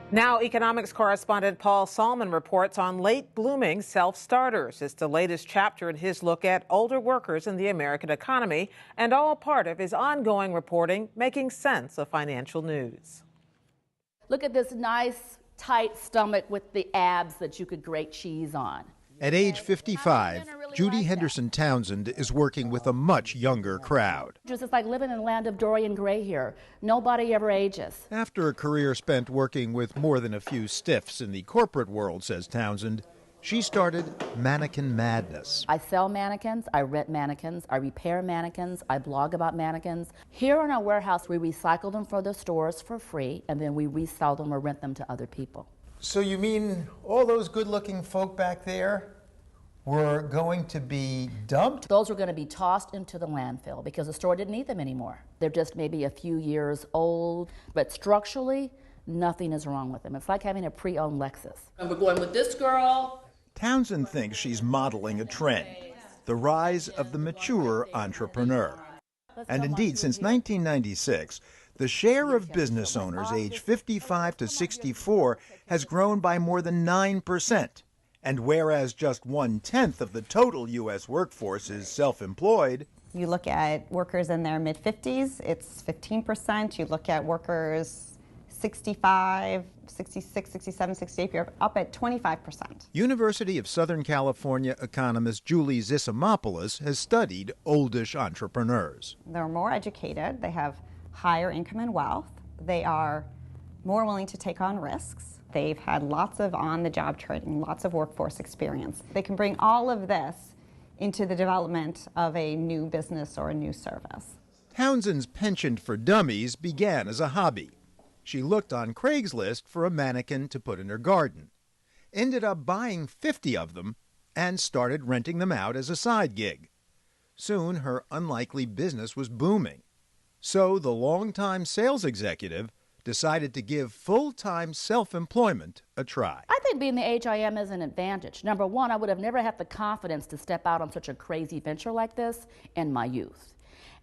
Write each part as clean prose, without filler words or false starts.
Now, economics correspondent Paul Solman reports on late-blooming self-starters. It's the latest chapter in his look at older workers in the American economy, and all part of his ongoing reporting, making sense of financial news. Look at this nice, tight stomach with the abs that you could grate cheese on. At age 55, Judy Henderson Townsend is working with a much younger crowd. It's like living in the land of Dorian Gray here. Nobody ever ages. After a career spent working with more than a few stiffs in the corporate world, says Townsend, she started Mannequin Madness. I sell mannequins, I rent mannequins, I repair mannequins, I blog about mannequins. Here in our warehouse, we recycle them for the stores for free, and then we resell them or rent them to other people. So you mean all those good-looking folk back there were going to be dumped? Those were going to be tossed into the landfill because the store didn't need them anymore. They're just maybe a few years old, but structurally, nothing is wrong with them. It's like having a pre-owned Lexus. And we're going with this girl. Townsend thinks she's modeling a trend, the rise of the mature entrepreneur. And indeed, since 1996, the share of business owners aged 55 to 64 has grown by more than 9%. And whereas just 1/10 of the total U.S. workforce is self-employed, you look at workers in their mid-50s, it's 15%. You look at workers 65, 66, 67, 68, you're up at 25%. University of Southern California economist Julie Zissimopoulos has studied oldish entrepreneurs. They're more educated, they have higher income and wealth, they are more willing to take on risks, they've had lots of on-the-job training, lots of workforce experience. They can bring all of this into the development of a new business or a new service. Townsend's penchant for dummies began as a hobby. She looked on Craigslist for a mannequin to put in her garden, ended up buying 50 of them, and started renting them out as a side gig. Soon her unlikely business was booming. So the longtime sales executive decided to give full-time self-employment a try. I think being the age I am is an advantage. Number one, I would have never had the confidence to step out on such a crazy venture like this in my youth.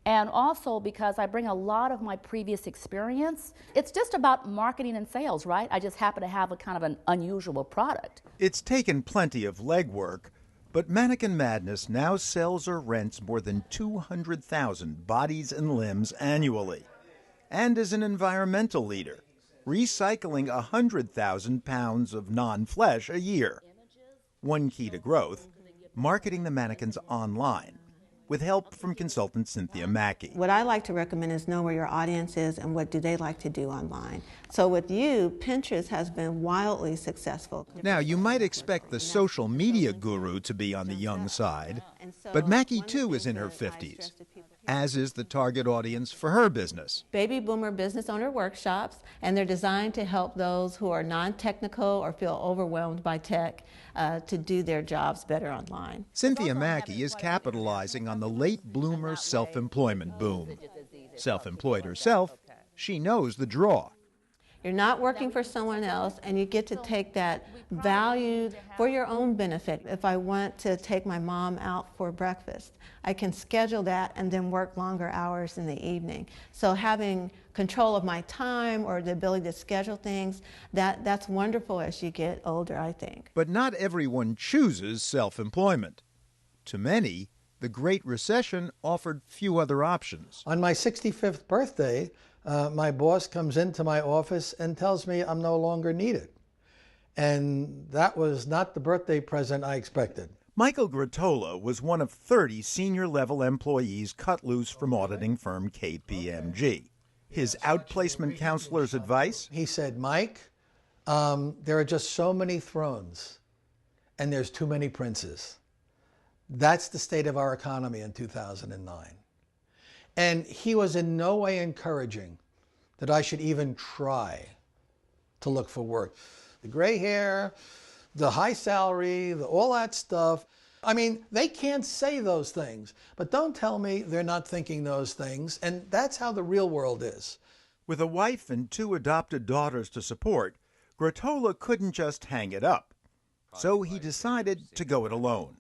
And also because I bring a lot of my previous experience. It's just about marketing and sales, right? I just happen to have a kind of an unusual product. It's taken plenty of legwork, but Mannequin Madness now sells or rents more than 200,000 bodies and limbs annually, and is an environmental leader, recycling 100,000 pounds of non-flesh a year. One key to growth, marketing the mannequins online, with help from consultant Cynthia Mackey. What I like to recommend is know where your audience is and what do they like to do online. So with you, Pinterest has been wildly successful. Now, you might expect the social media guru to be on the young side, but Mackey too is in her 50s, as is the target audience for her business. Baby Boomer Business Owner Workshops, and they're designed to help those who are non-technical or feel overwhelmed by tech to do their jobs better online. Cynthia Mackey is capitalizing on the late bloomer self-employment boom. Self-employed herself, she knows the draw. You're not working for someone else, and you get to take that value for your own benefit. If I want to take my mom out for breakfast, I can schedule that and then work longer hours in the evening. So having control of my time or the ability to schedule things, that's wonderful as you get older, I think. But not everyone chooses self-employment. To many, the Great Recession offered few other options. On my 65th birthday, my boss comes into my office and tells me I'm no longer needed. And that was not the birthday present I expected. Michael Gratola was one of 30 senior-level employees cut loose from auditing firm KPMG. His outplacement counselor's advice? He said, Mike, there are just so many thrones, and there's too many princes. That's the state of our economy in 2009. And he was in no way encouraging that I should even try to look for work. The gray hair, the high salary, all that stuff. I mean, they can't say those things, but don't tell me they're not thinking those things, and that's how the real world is. With a wife and 2 adopted daughters to support, Gratola couldn't just hang it up. So he decided to go it alone,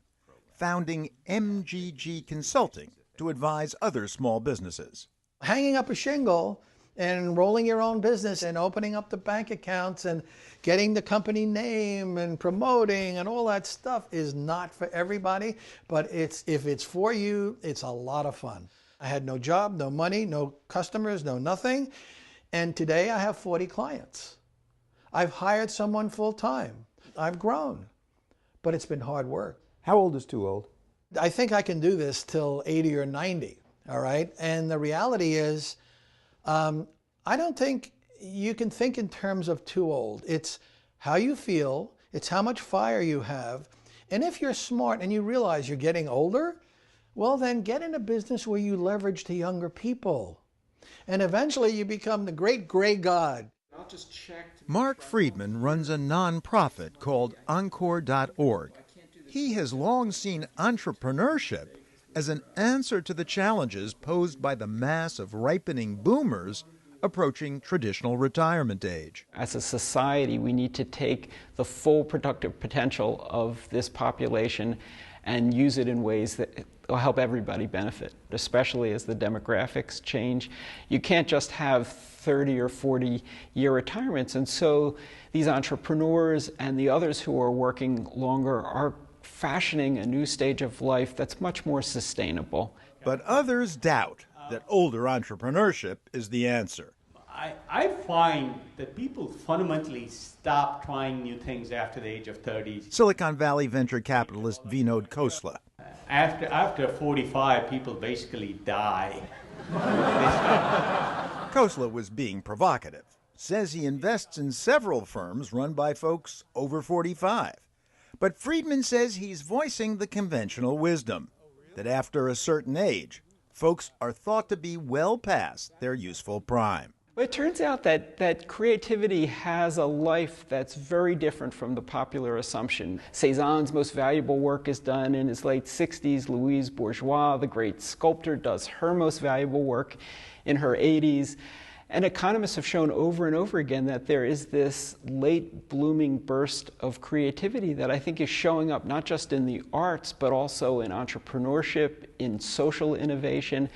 founding MGG Consulting to advise other small businesses. Hanging up a shingle and enrolling your own business and opening up the bank accounts and getting the company name and promoting and all that stuff is not for everybody, but if it's for you, it's a lot of fun. I had no job, no money, no customers, no nothing, and today I have 40 clients. I've hired someone full-time. I've grown, but it's been hard work. How old is too old? I think I can do this till 80 or 90, all right? And the reality is, I don't think you can think in terms of too old. It's how you feel, it's how much fire you have, and if you're smart and you realize you're getting older, well then get in a business where you leverage to younger people. And eventually you become the great gray god. Mark Friedman runs a nonprofit called Encore.org. He has long seen entrepreneurship as an answer to the challenges posed by the mass of ripening boomers approaching traditional retirement age. As a society, we need to take the full productive potential of this population and use it in ways that will help everybody benefit, especially as the demographics change. You can't just have 30 or 40-year retirements, and so these entrepreneurs and the others who are working longer are fashioning a new stage of life that's much more sustainable. But others doubt that older entrepreneurship is the answer. I find that people fundamentally stop trying new things after the age of 30. Silicon Valley venture capitalist Vinod Khosla. After 45, people basically die. Khosla was being provocative. Says he invests in several firms run by folks over 45. But Friedman says he's voicing the conventional wisdom that after a certain age, folks are thought to be well past their useful prime. Well, it turns out that creativity has a life that's very different from the popular assumption. Cézanne's most valuable work is done in his late 60s. Louise Bourgeois, the great sculptor, does her most valuable work in her 80s. And economists have shown over and over again that there is this late blooming burst of creativity that I think is showing up not just in the arts, but also in entrepreneurship, in social innovation.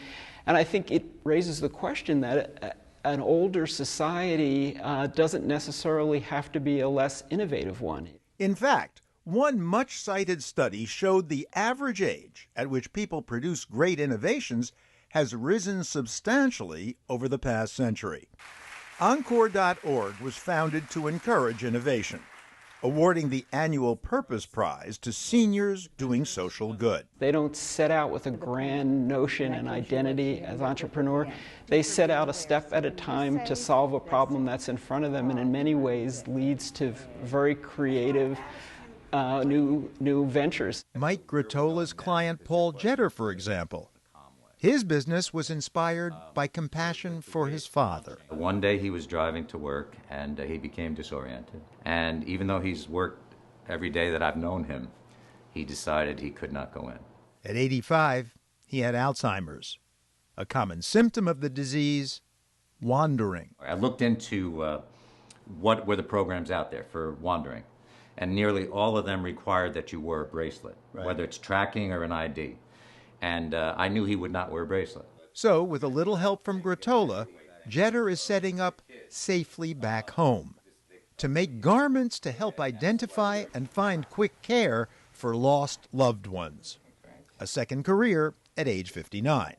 And I think it raises the question that an older society doesn't necessarily have to be a less innovative one. In fact, one much-cited study showed the average age at which people produce great innovations has risen substantially over the past century. Encore.org was founded to encourage innovation, awarding the annual Purpose Prize to seniors doing social good. They don't set out with a grand notion and identity as entrepreneur. They set out a step at a time to solve a problem that's in front of them, and in many ways leads to very creative new ventures. Mike Grottola's client Paul Jetter, for example. His business was inspired by compassion for his father. One day he was driving to work and he became disoriented. And even though he's worked every day that I've known him, he decided he could not go in. At 85, he had Alzheimer's. A common symptom of the disease, wandering. I looked into what were the programs out there for wandering. And nearly all of them required that you wear a bracelet, whether it's tracking or an ID. And I knew he would not wear a bracelet. So, with a little help from Grottola, Jetter is setting up Safely Back Home to make garments to help identify and find quick care for lost loved ones. A second career at age 59.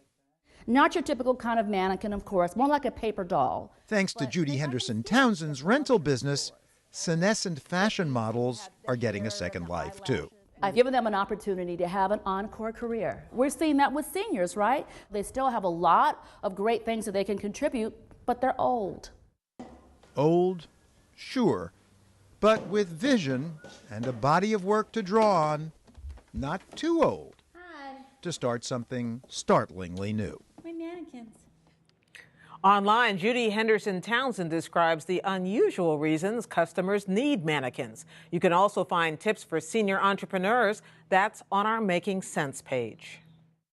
Not your typical kind of mannequin, of course, more like a paper doll. Thanks to Judy Henderson Townsend's rental business, senescent fashion models are getting a second life, too. I've given them an opportunity to have an encore career. We're seeing that with seniors, right? They still have a lot of great things that they can contribute, but they're old. Old, sure, but with vision and a body of work to draw on, not too old to start something startlingly new. My mannequins. Online, Judy Henderson Townsend describes the unusual reasons customers need mannequins. You can also find tips for senior entrepreneurs. That's on our Making Sense page.